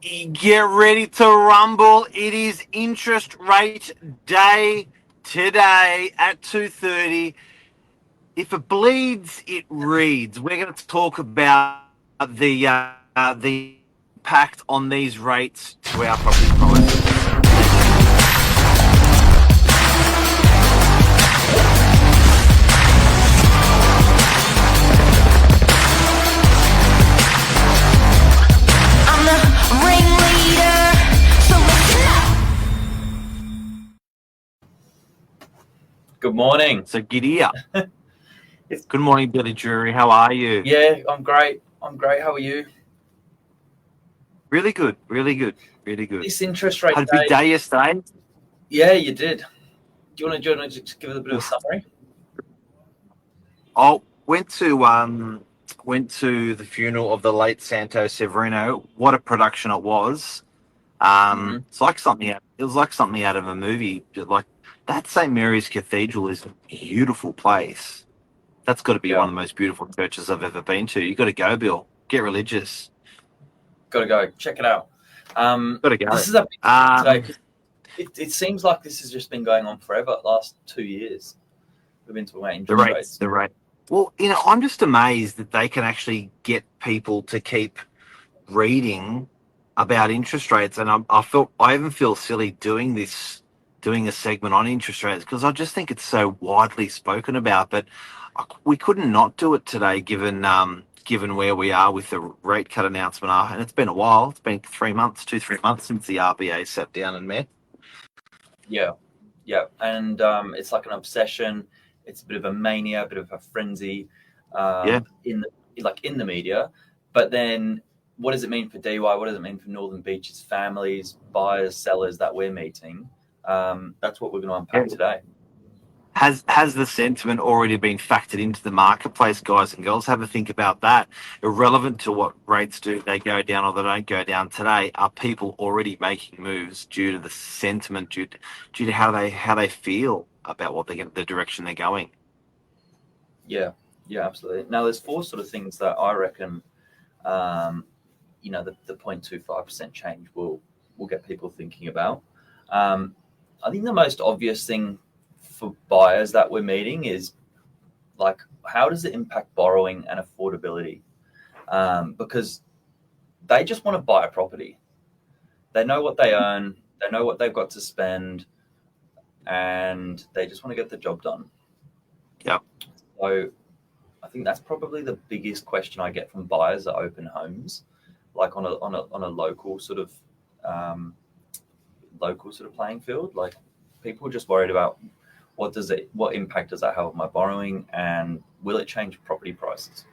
Get ready to rumble. It is interest rate day today at 2:30. If it bleeds, it reads. We're going to talk about the impact on these rates to our property prices. I'm the ringleader, so listen up. Good morning. So giddy up. Good morning, Billy Drury. How are you? Yeah, I'm great. How are you? Really good. Really good. Really good. This interest rate Had a big day yesterday. Yeah, you did. Do you want to just give it a bit of a summary? I went to the funeral of the late Santo Severino. What a production it was! It's like something out. It was like something out of a movie. Like that St. Mary's Cathedral is a beautiful place. That's got to be one of the most beautiful churches I've ever been to. You got to go, Bill. Get religious. Got to go. Check it out. Got to go. This is a big today. It seems like this has just been going on forever. Last 2 years, we've been talking about interest rates. The rate. Well, I'm just amazed that they can actually get people to keep reading about interest rates, and I even feel silly doing a segment on interest rates because I just think it's so widely spoken about. But we couldn't not do it today, given where we are with the rate cut announcement. And it's been a while. It's been 3 months, 2-3 months since the RBA sat down and met. Yeah, and it's like an obsession. It's a bit of a mania, a bit of a frenzy, in the media. But then, what does it mean for DY? What does it mean for Northern Beaches families, buyers, sellers that we're meeting? That's what we're going to unpack today. Has the sentiment already been factored into the marketplace, guys and girls? Have a think about that. Irrelevant to what rates do they go down or they don't go down today, are people already making moves due to the sentiment, due to how they feel about what the direction they're going? Yeah, absolutely. Now, there's 4 sort of things that I reckon, the 0.25% change will get people thinking about. I think the most obvious thing for buyers that we're meeting is, like, how does it impact borrowing and affordability? Because they just want to buy a property. They know what they earn, they know what they've got to spend, and they just want to get the job done. Yep. So I think that's probably the biggest question I get from buyers that open homes, like on a local sort of playing field. Like, people are just worried about what impact does that have on my borrowing, and will it change property prices?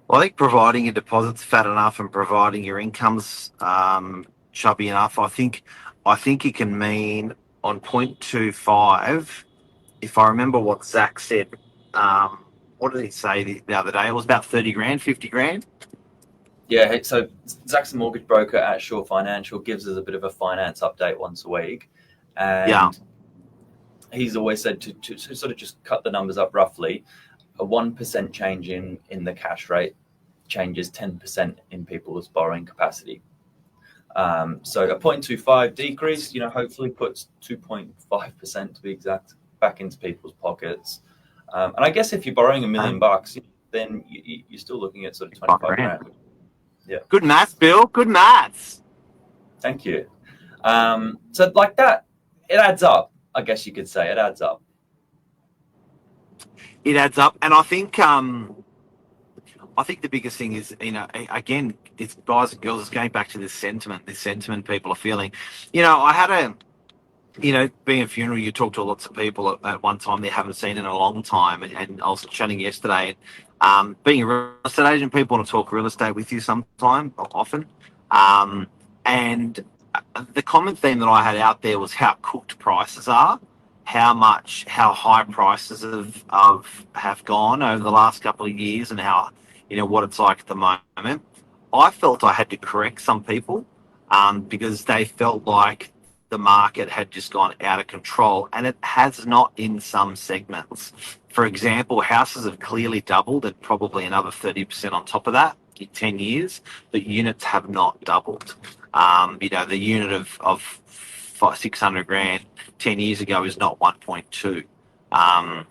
Well, I think providing your deposit's fat enough and providing your income's chubby enough. I think it can mean on 0.25. If I remember what Zach said, what did he say the other day? It was about 30 grand, 50 grand. Yeah, so Zach's a mortgage broker at Shore Financial, gives us a bit of a finance update once a week. And he's always said to sort of just cut the numbers up roughly. A 1% change in the cash rate changes 10% in people's borrowing capacity. So a 0.25 decrease, hopefully puts 2.5%, to be exact, back into people's pockets. And I guess if you're borrowing $1 million, then you're still looking at sort of 25 grand. Yeah. Good maths, Bill. Good maths. Thank you. So like that, it adds up. I guess you could say it adds up. It adds up, and I think the biggest thing is, again, it's guys and girls. It's going back to this sentiment people are feeling. I had being a funeral, you talk to lots of people at one time they haven't seen in a long time, and I was chatting yesterday. Being a real estate agent, people want to talk real estate with you often. And the common theme that I had out there was how cooked prices are, how high prices have gone over the last couple of years, and how, what it's like at the moment. I felt I had to correct some people because they felt like the market had just gone out of control, and it has not in some segments. For example, houses have clearly doubled and probably another 30% on top of that in 10 years, but units have not doubled. The unit of 600 grand 10 years ago is not 1.2.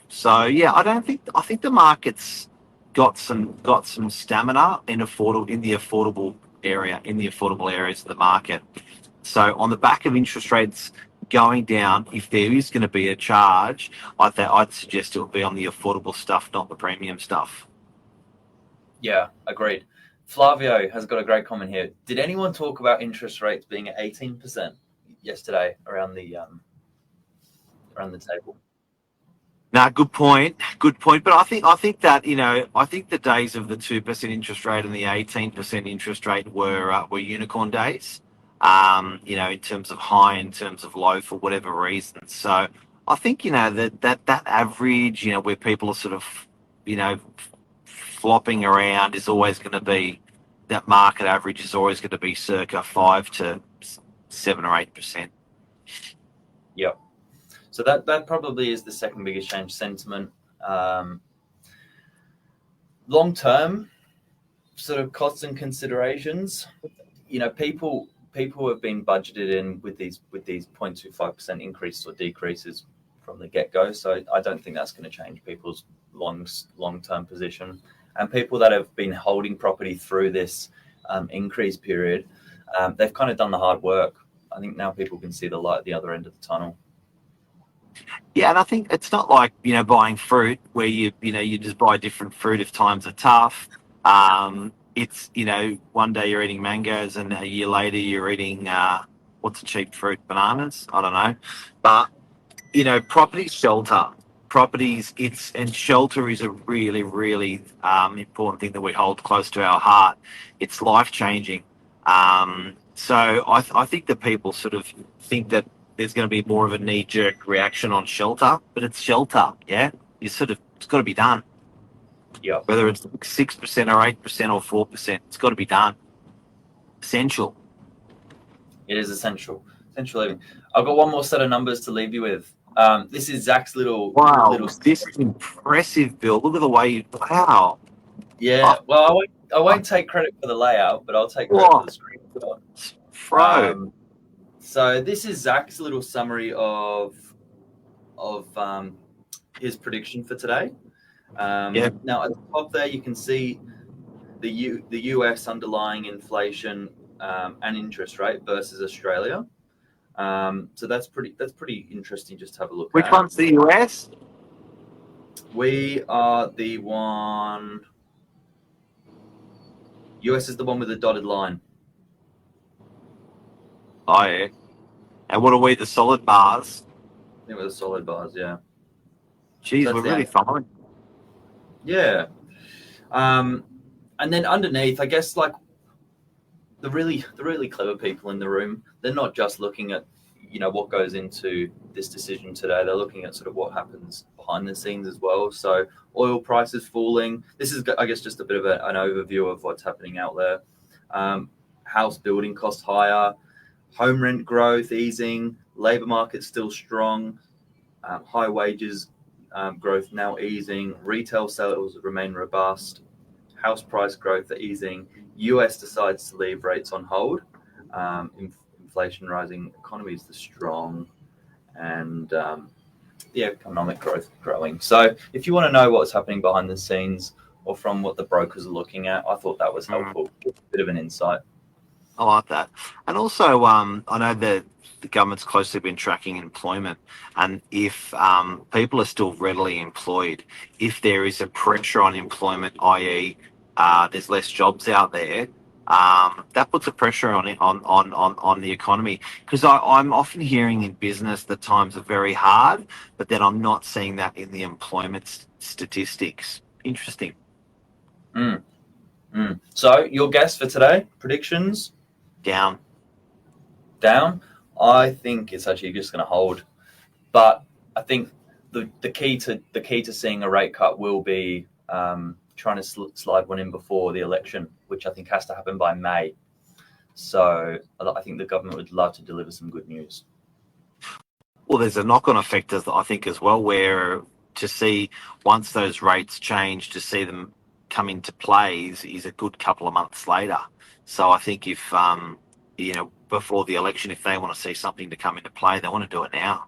So yeah, I think the market's got some stamina in the affordable areas of the market. So on the back of interest rates going down, if there is going to be a charge, I'd suggest it would be on the affordable stuff, not the premium stuff. Yeah, agreed. Flavio has got a great comment here. Did anyone talk about interest rates being at 18% yesterday around the table? No, good point. Good point. But I think that I think the days of the 2% interest rate and the 18% interest rate were unicorn days. In terms of high, in terms of low, for whatever reason. So I think that average, where people are sort of, flopping around, is always going to be, that market average is always going to be circa 5 to 7 or 8%. Yep. So that probably is the second biggest change, sentiment. Long term, sort of costs and considerations. People have been budgeted in with these 0.25% increases or decreases from the get go. So I don't think that's going to change people's long term position. And people that have been holding property through this increase period, they've kind of done the hard work. I think now people can see the light at the other end of the tunnel. Yeah, and I think it's not like buying fruit where you just buy different fruit if times are tough. It's one day you're eating mangoes and a year later you're eating what's a cheap fruit, bananas. I don't know, but property shelter. And shelter is a really, really important thing that we hold close to our heart. It's life changing. So I think that people sort of think that there's going to be more of a knee jerk reaction on shelter, but it's shelter. Yeah, it's got to be done. Yeah. Whether it's 6% or 8% or 4%, it's got to be done. Essential. It is essential. Essential living. I've got one more set of numbers to leave you with. This is Zach's little. This is impressive, Bill. Look at the way wow. Yeah. Well, I won't take credit for the layout, but I'll take credit for the screen. So this is Zach's little summary of his prediction for today. Now at the top there, you can see the US underlying inflation and interest rate versus Australia. So that's pretty interesting. Just to have a look. Which one's the US? We are the one. US is the one with the dotted line. Oh yeah. And what are we? The solid bars? I think we're the solid bars. Yeah. Geez, so we're really following. Yeah. And then underneath, I guess, like the really clever people in the room, they're not just looking at, what goes into this decision today. They're looking at sort of what happens behind the scenes as well. So oil prices falling. This is, I guess, just a bit of an overview of what's happening out there. House building costs higher, home rent growth easing, labor market still strong, high wages growth now easing, retail sales remain robust, house price growth easing, US decides to leave rates on hold, inflation rising, economy is strong, and the economic growth growing. So if you want to know what's happening behind the scenes or from what the brokers are looking at, I thought that was helpful. A bit of an insight. I like that. And also, I know that the government's closely been tracking employment, and if people are still readily employed, if there is a pressure on employment, i.e., there's less jobs out there, that puts a pressure on it on the economy. Because I'm often hearing in business that times are very hard, but then I'm not seeing that in the employment statistics. Interesting. So your guess for today? Predictions? Down. I think it's actually just going to hold, but I think the key to seeing a rate cut will be trying to slide one in before the election, which I think has to happen by May. So I think the government would love to deliver some good news. Well, there's a knock-on effect, I think, as well, where to see once those rates change, to see them come into play is a good couple of months later. So I think if before the election, if they want to see something to come into play, they want to do it now.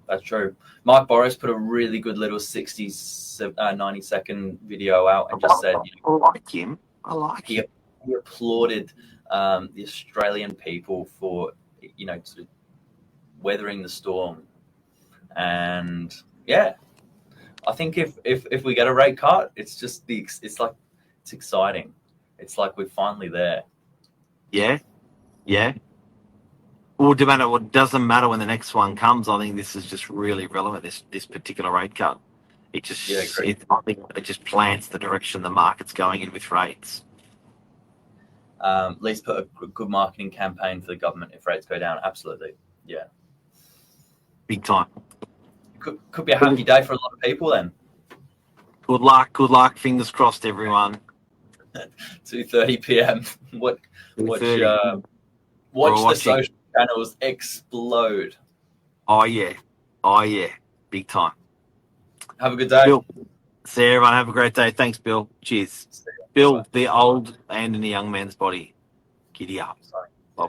That's true. Mike Boris put a really good little 90-second video out and just said, I like him. I like him. He applauded the Australian people for sort of weathering the storm, and yeah, I think if we get a rate cut, it's exciting. It's like we're finally there. Yeah. Well, it doesn't matter when the next one comes. I think this is just really relevant. This particular rate cut, I think it just plants the direction the market's going in with rates. At least put a good marketing campaign for the government if rates go down. Absolutely, yeah, big time. Could be a happy day for a lot of people then. Good luck. Fingers crossed, everyone. 2:30 p.m. Watch the social channels explode. Oh yeah, big time. Have a good day. Bill, see everyone. Have a great day. Thanks, Bill. Cheers. Bill, the old and in the young man's body. Giddy up. Sorry. Bye.